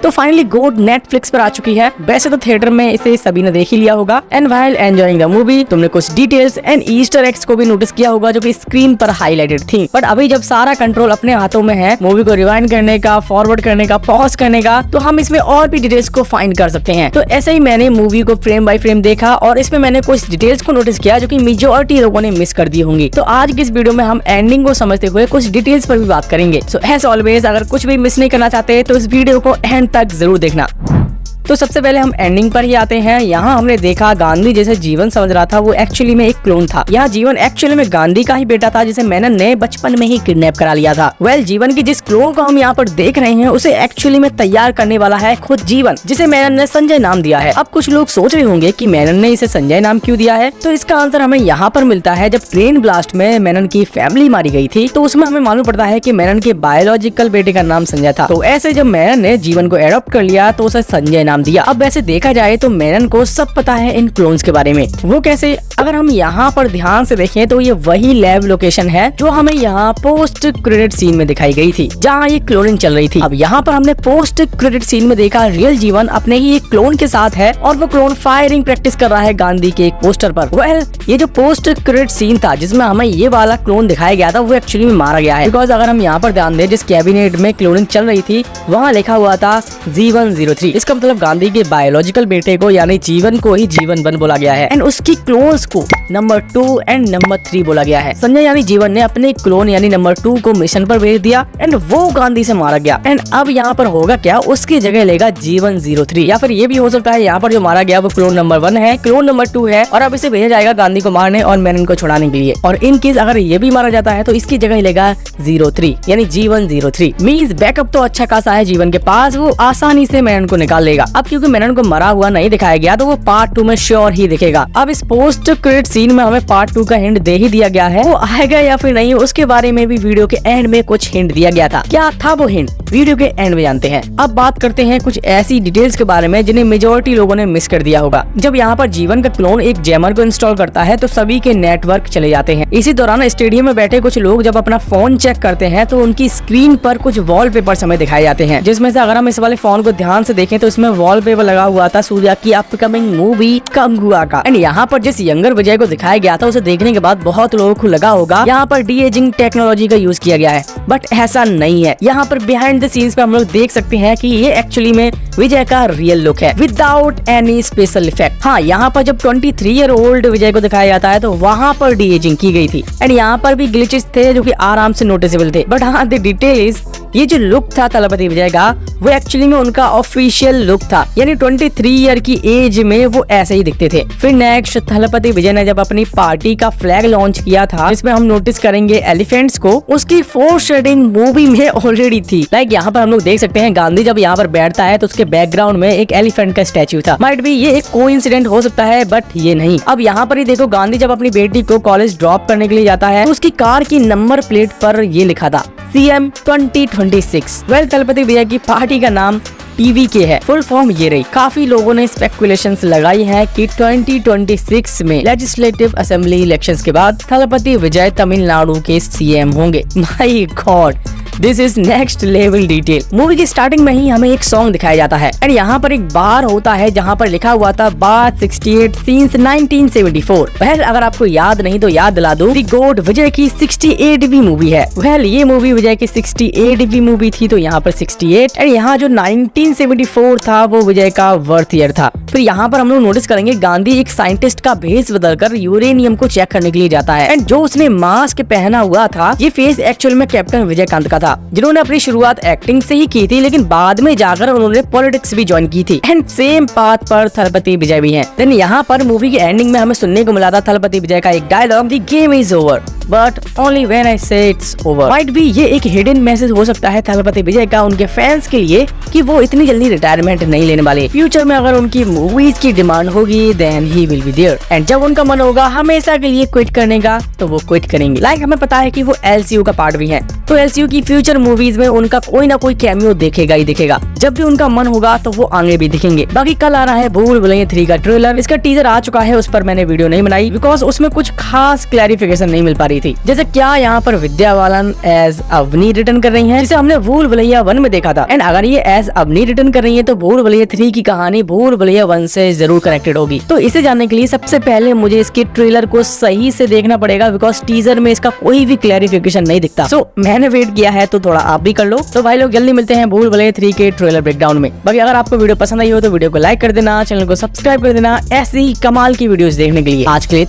तो फाइनली गोड नेटफ्लिक्स पर आ चुकी है। वैसे तो थिएटर में इसे सभी ने देख ही लिया होगा। And while enjoying the movie तुमने कुछ डिटेल्स एंड ईस्टर एग्स को भी नोटिस किया होगा जो कि स्क्रीन पर हाईलाइटेड थी। बट अभी जब सारा कंट्रोल अपने हाथों में है मूवी को रिवाइंड करने का, फॉरवर्ड करने का, पॉज करने का, तो हम इसमें और भी डिटेल्स को फाइंड कर सकते हैं। तो ऐसे ही मैंने मूवी को फ्रेम बाय फ्रेम देखा और इसमें मैंने कुछ डिटेल्स को नोटिस किया जो कि मेजॉरिटी लोगों ने मिस कर दी होंगी। तो आज की इस वीडियो में हम एंडिंग को समझते हुए कुछ डिटेल्स पर भी बात करेंगे। सो एज ऑलवेज अगर कुछ भी मिस नहीं करना चाहते तो इस वीडियो को एंड तक जरूर देखना। तो सबसे पहले हम एंडिंग पर ही आते हैं। यहाँ हमने देखा गांधी जैसे जीवन समझ रहा था वो एक्चुअली में एक क्लोन था। यहाँ जीवन एक्चुअली में गांधी का ही बेटा था जिसे मेनन ने बचपन में ही किडनैप करा लिया था। जीवन की जिस क्लोन को हम यहाँ पर देख रहे हैं उसे एक्चुअली में तैयार करने वाला है खुद जीवन, जिसे मेनन ने संजय नाम दिया है। अब कुछ लोग सोच रहे होंगे कि मेनन ने इसे संजय नाम क्यों दिया है, तो इसका आंसर हमें यहाँ पर मिलता है। जब ट्रेन ब्लास्ट में मेनन की फैमिली मारी गई थी तो उसमें हमें मालूम पड़ता है कि मेनन के बायोलॉजिकल बेटे का नाम संजय था। तो ऐसे जब मेनन ने जीवन को एडॉप्ट कर लिया तो उसे संजय नाम दिया। अब वैसे देखा जाए तो मेनन को सब पता है इन क्लोन्स के बारे में। वो कैसे? अगर हम यहाँ पर ध्यान से देखें तो ये वही लैब लोकेशन है जो हमें यहाँ पोस्ट क्रेडिट सीन में दिखाई गई थी जहाँ ये क्लोनिंग चल रही थी। अब यहाँ पर हमने पोस्ट क्रेडिट सीन में देखा रियल जीवन अपने ही एक क्लोन के साथ है और वो क्लोन फायरिंग प्रैक्टिस कर रहा है गांधी के एक पोस्टर पर। ये जो पोस्ट क्रेडिट सीन था जिसमें हमें ये वाला क्लोन दिखाया गया था वो एक्चुअली में मारा गया है। बिकॉज अगर हम यहाँ पर ध्यान दें जिस कैबिनेट में क्लोनिंग चल रही थी वहाँ लिखा हुआ था G103। इसका मतलब गांधी के बायोलॉजिकल बेटे को यानी जीवन को ही जीवन 1 बोला गया है एंड उसकी क्लोन्स को नंबर 2 एंड नंबर 3 बोला गया है। संजय यानी जीवन ने अपने क्लोन यानी नंबर 2 को मिशन पर भेज दिया एंड वो गांधी से मारा गया। एंड अब यहाँ पर होगा क्या, उसकी जगह लेगा G103। या फिर ये भी हो सकता है यहाँ पर जो मारा गया वो क्लोन नंबर 1 है, क्लोन नंबर 2 है और अब इसे भेजा जाएगा गांधी को मारने और मेनन को छुड़ाने के लिए। और इन केस अगर ये भी मारा जाता है तो इसकी जगह लेगा 03 यानी G103। मीन्स बैकअप तो अच्छा खासा है जीवन के पास, वो आसानी से मेनन को निकाल लेगा। अब क्योंकि मेनन को मरा हुआ नहीं दिखाया गया तो वो पार्ट 2 में श्योर ही दिखेगा। अब इस पोस्ट क्रेडिट सीन में हमें पार्ट 2 का हिंट दे ही दिया गया है। वो आएगा या फिर नहीं उसके बारे में भी वीडियो के एंड में कुछ हिंट दिया गया था। क्या था वो हिंट, वीडियो के एंड में जानते हैं। अब बात करते हैं कुछ ऐसी डिटेल्स के बारे में जिन्हें मेजॉरिटी लोगों ने मिस कर दिया होगा। जब यहाँ पर जीवन का क्लोन एक जैमर को इंस्टॉल करता है तो सभी के नेटवर्क चले जाते हैं। इसी दौरान स्टेडियम में बैठे कुछ लोग जब अपना फोन चेक करते हैं तो उनकी स्क्रीन पर कुछ वॉलपेपर्स हमें दिखाए जाते हैं, जिसमें से अगर हम इस वाले फोन को ध्यान से देखें तो इसमें वॉलपेपर लगा हुआ था सूर्या की अपकमिंग मूवी कंगुआ का। एंड यहाँ पर जिस यंगर विजय को दिखाया गया था उसे देखने के बाद बहुत लोगों को लगा होगा यहाँ पर डी एजिंग टेक्नोलॉजी का यूज किया गया है, बट ऐसा नहीं है। यहाँ पर बिहाइंड द सीन्स पे हम लोग देख सकते हैं कि ये एक्चुअली में विजय का रियल लुक है विदाउट एनी स्पेशल इफेक्ट। हाँ, यहाँ पर जब 23 ईयर ओल्ड विजय को दिखाया जाता है तो वहाँ पर डी एजिंग की गई थी एंड यहाँ पर भी ग्लिचेस थे जो कि आराम से नोटिसेबल थे। बट हाँ, द डिटेल इज ये जो लुक था थलपति विजय का वो एक्चुअली में उनका ऑफिशियल लुक था, यानी 23 ईयर की एज में वो ऐसे ही दिखते थे। फिर नेक्स्ट थलपति विजय ने जब अपनी पार्टी का फ्लैग लॉन्च किया था जिसमें हम नोटिस करेंगे एलिफेंट्स को, उसकी फोरशेडिंग मूवी में ऑलरेडी थी। लाइक यहाँ पर हम लोग देख सकते हैं गांधी जब यहाँ पर बैठता है तो उसके बैकग्राउंड में एक एलिफेंट का स्टैचू था। माइट भी ये एक कोइंसिडेंट हो सकता है बट ये नहीं। अब यहाँ पर ही देखो गांधी जब अपनी बेटी को कॉलेज ड्रॉप करने के लिए जाता है तो उसकी कार की नंबर प्लेट पर ये लिखा था CM 2026। थलपति विजय की पार्टी का नाम PVK है, फुल फॉर्म ये रही। काफी लोगों ने स्पेकुलेशंस लगाई हैं कि 2026 में लेजिस्लेटिव असेंबली इलेक्शंस के बाद थलपति विजय तमिलनाडु के CM होंगे। My God, this is next level detail. Movie की स्टार्टिंग में ही हमें एक सॉन्ग दिखाया जाता है एंड यहाँ पर एक बार होता है जहाँ पर लिखा हुआ था बार 68 सिंस 1974। अगर आपको याद नहीं तो याद दिला दूं, द गोड विजय की 68वीं मूवी है। ये मूवी विजय की 68वीं मूवी थी तो यहाँ पर 68 एंड यहाँ जो 1974 था वो विजय का बर्थ ईयर था। फिर यहाँ पर हम लोग नोटिस करेंगे गांधी एक साइंटिस्ट का भेष बदलकर यूरेनियम को चेक करने के लिए जाता है एंड जो उसने मास्क पहना हुआ था ये फेस एक्चुअल में कैप्टन विजयकांत का था, जिन्होंने अपनी शुरुआत एक्टिंग से ही की थी लेकिन बाद में जाकर उन्होंने पॉलिटिक्स भी ज्वाइन की थी। एंड सेम पाथ पर थलपति विजय भी हैं। देन यहाँ पर मूवी के एंडिंग में हमें सुनने को मिला था थलपति विजय का एक dialogue, the game is over but only when I say it's over. Might भी ये एक हिडन मैसेज हो सकता है थलपति विजय का उनके फैंस के लिए कि वो इतनी जल्दी रिटायरमेंट नहीं लेने वाले। फ्यूचर में अगर उनकी मूवीज की डिमांड होगी then he will be there and जब उनका मन होगा हमेशा के लिए क्विट करने का तो वो क्विट करेंगे। लाइक हमें पता है कि वो LCU का पार्ट भी है तो LCU की फ्यूचर मूवीज में उनका कोई ना कोई कैमियो देखेगा ही दिखेगा। जब भी उनका मन होगा तो वो आगे भी दिखेंगे। बाकी कल आ रहा है भूल भुलैया 3 का ट्रेलर। इसका टीजर आ चुका है, उस पर मैंने वीडियो नहीं बनाई बिकॉज उसमें कुछ खास क्लैरिफिकेशन नहीं मिल पा रही थी। जैसे क्या यहाँ पर विद्या बालन एज अवनी रिटर्न कर रही हैं, जिसे हमने भूल भुलैया 1 में देखा था। एंड अगर ये एज अवनी रिटर्न कर रही है तो भूल भुलैया 3 की कहानी भूल भुलैया 1 से जरूर कनेक्टेड होगी। तो इसे जानने के लिए सबसे पहले मुझे इसके ट्रेलर को सही से देखना पड़ेगा बिकॉज टीजर में इसका कोई भी क्लैरिफिकेशन नहीं दिखता। सो मैंने वेट किया है तो थोड़ा आप भी कर लो। तो भाई लोग जल्दी मिलते हैं भूल भुलैया 3 के ट्रेलर ब्रेकडाउन में। बाकी अगर आपको वीडियो पसंद आई हो तो वीडियो को लाइक कर देना, चैनल को सब्सक्राइब कर देना ऐसी कमाल की वीडियोस देखने के लिए। आज के लिए